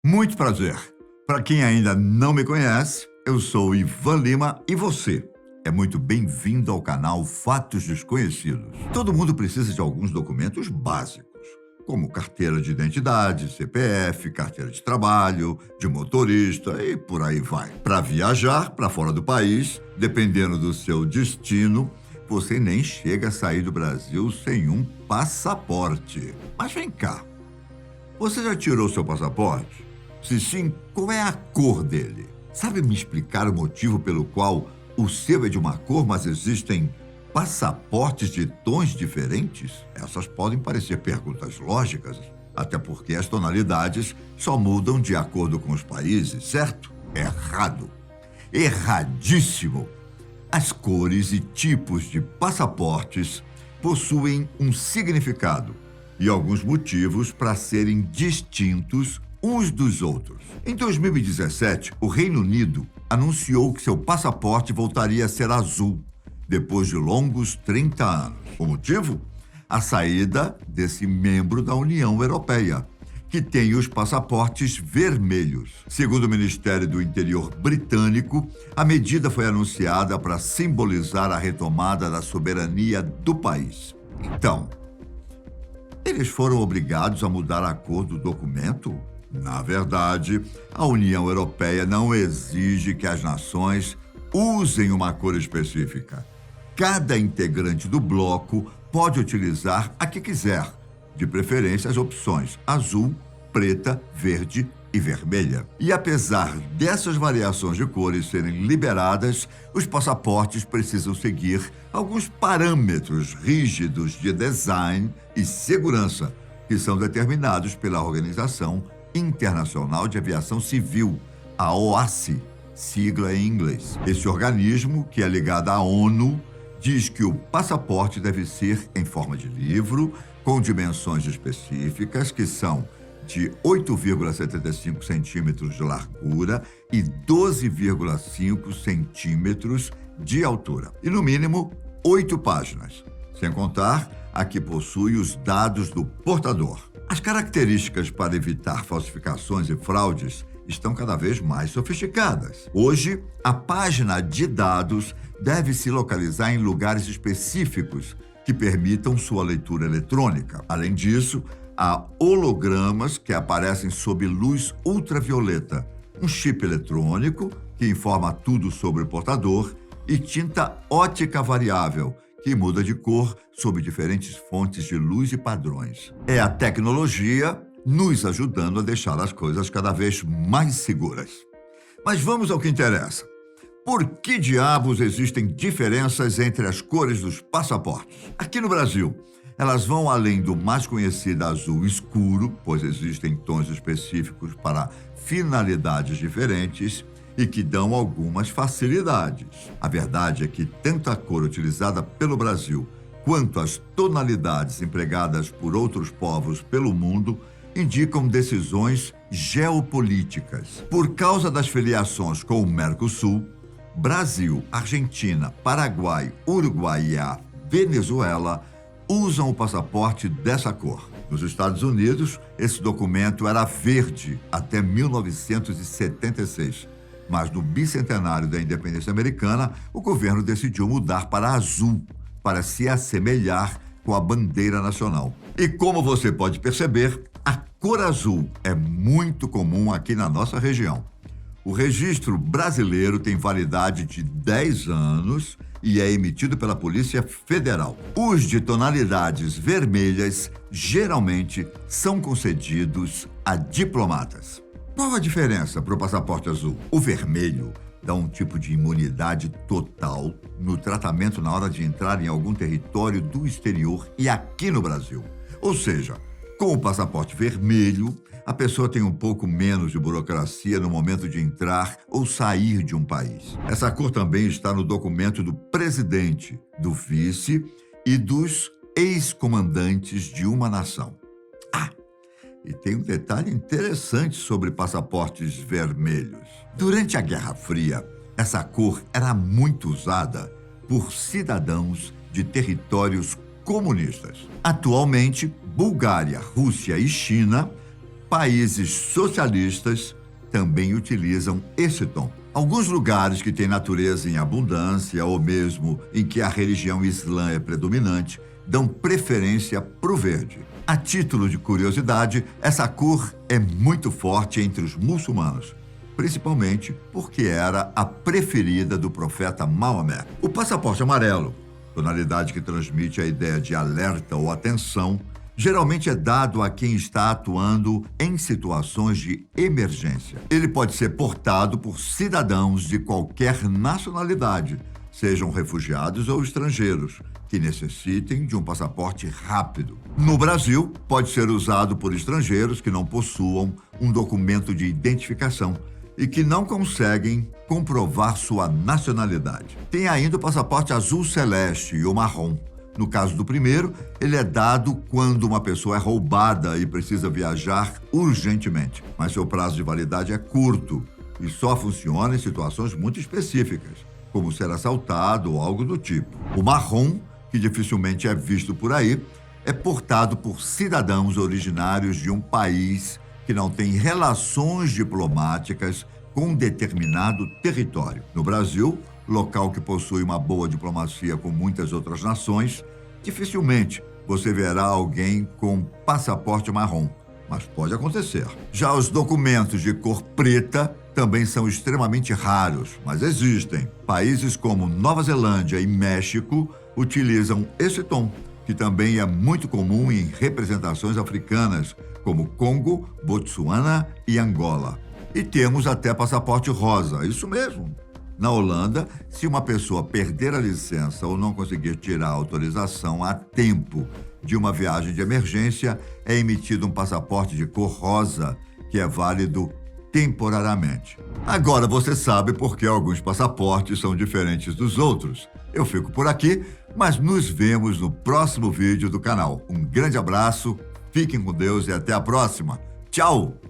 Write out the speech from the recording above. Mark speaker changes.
Speaker 1: Muito prazer. Para quem ainda não me conhece, eu sou Ivan Lima e você é muito bem-vindo ao canal Fatos Desconhecidos. Todo mundo precisa de alguns documentos básicos, como carteira de identidade, CPF, carteira de trabalho, de motorista e por aí vai. Para viajar para fora do país, dependendo do seu destino, você nem chega a sair do Brasil sem um passaporte. Mas vem cá, você já tirou seu passaporte? Se sim, qual é a cor dele? Sabe me explicar o motivo pelo qual o seu é de uma cor, mas existem passaportes de tons diferentes? Essas podem parecer perguntas lógicas, até porque as tonalidades só mudam de acordo com os países, certo? Errado. Erradíssimo. As cores e tipos de passaportes possuem um significado e alguns motivos para serem distintos uns dos outros. Em 2017, o Reino Unido anunciou que seu passaporte voltaria a ser azul, depois de longos 30 anos. O motivo? A saída desse membro da União Europeia, que tem os passaportes vermelhos. Segundo o Ministério do Interior britânico, a medida foi anunciada para simbolizar a retomada da soberania do país. Então, eles foram obrigados a mudar a cor do documento? Na verdade, a União Europeia não exige que as nações usem uma cor específica. Cada integrante do bloco pode utilizar a que quiser, de preferência as opções azul, preta, verde e vermelha. E apesar dessas variações de cores serem liberadas, os passaportes precisam seguir alguns parâmetros rígidos de design e segurança, que são determinados pela Organização Internacional de Aviação Civil, a OACI, sigla em inglês. Esse organismo, que é ligado à ONU, diz que o passaporte deve ser em forma de livro, com dimensões específicas, que são de 8,75 centímetros de largura e 12,5 centímetros de altura. E, no mínimo, 8 páginas, sem contar a que possui os dados do portador. As características para evitar falsificações e fraudes estão cada vez mais sofisticadas. Hoje, a página de dados deve se localizar em lugares específicos que permitam sua leitura eletrônica. Além disso, há hologramas que aparecem sob luz ultravioleta, um chip eletrônico que informa tudo sobre o portador e tinta ótica variável, que muda de cor sob diferentes fontes de luz e padrões. É a tecnologia nos ajudando a deixar as coisas cada vez mais seguras. Mas vamos ao que interessa. Por que diabos existem diferenças entre as cores dos passaportes? Aqui no Brasil, elas vão além do mais conhecido azul escuro, pois existem tons específicos para finalidades diferentes e que dão algumas facilidades. A verdade é que tanto a cor utilizada pelo Brasil quanto as tonalidades empregadas por outros povos pelo mundo indicam decisões geopolíticas. Por causa das filiações com o Mercosul, Brasil, Argentina, Paraguai, Uruguai e a Venezuela usam o passaporte dessa cor. Nos Estados Unidos, esse documento era verde até 1976. Mas no bicentenário da independência americana, o governo decidiu mudar para azul, para se assemelhar com a bandeira nacional. E como você pode perceber, a cor azul é muito comum aqui na nossa região. O registro brasileiro tem validade de 10 anos e é emitido pela Polícia Federal. Os de tonalidades vermelhas geralmente são concedidos a diplomatas. Qual a diferença para o passaporte azul? O vermelho dá um tipo de imunidade total no tratamento na hora de entrar em algum território do exterior e aqui no Brasil. Ou seja, com o passaporte vermelho, a pessoa tem um pouco menos de burocracia no momento de entrar ou sair de um país. Essa cor também está no documento do presidente, do vice e dos ex-comandantes de uma nação. E tem um detalhe interessante sobre passaportes vermelhos. Durante a Guerra Fria, essa cor era muito usada por cidadãos de territórios comunistas. Atualmente, Bulgária, Rússia e China Países socialistas também utilizam esse tom. Alguns lugares que têm natureza em abundância ou mesmo em que a religião islã é predominante dão preferência para o verde. A título de curiosidade, essa cor é muito forte entre os muçulmanos, principalmente porque era a preferida do profeta Maomé. O passaporte amarelo, tonalidade que transmite a ideia de alerta ou atenção, geralmente é dado a quem está atuando em situações de emergência. Ele pode ser portado por cidadãos de qualquer nacionalidade, sejam refugiados ou estrangeiros, que necessitem de um passaporte rápido. No Brasil, pode ser usado por estrangeiros que não possuam um documento de identificação e que não conseguem comprovar sua nacionalidade. Tem ainda o passaporte azul celeste e o marrom. No caso do primeiro, ele é dado quando uma pessoa é roubada e precisa viajar urgentemente, mas seu prazo de validade é curto e só funciona em situações muito específicas, como ser assaltado ou algo do tipo. O marrom, que dificilmente é visto por aí, é portado por cidadãos originários de um país que não tem relações diplomáticas com um determinado território. No Brasil, local que possui uma boa diplomacia com muitas outras nações, dificilmente você verá alguém com passaporte marrom, mas pode acontecer. Já os documentos de cor preta também são extremamente raros, mas existem. Países como Nova Zelândia e México utilizam esse tom, que também é muito comum em representações africanas, como Congo, Botsuana e Angola. E temos até passaporte rosa, isso mesmo. Na Holanda, se uma pessoa perder a licença ou não conseguir tirar a autorização a tempo de uma viagem de emergência, é emitido um passaporte de cor rosa, que é válido temporariamente. Agora você sabe por que alguns passaportes são diferentes dos outros. Eu fico por aqui, mas nos vemos no próximo vídeo do canal. Um grande abraço, fiquem com Deus e até a próxima. Tchau!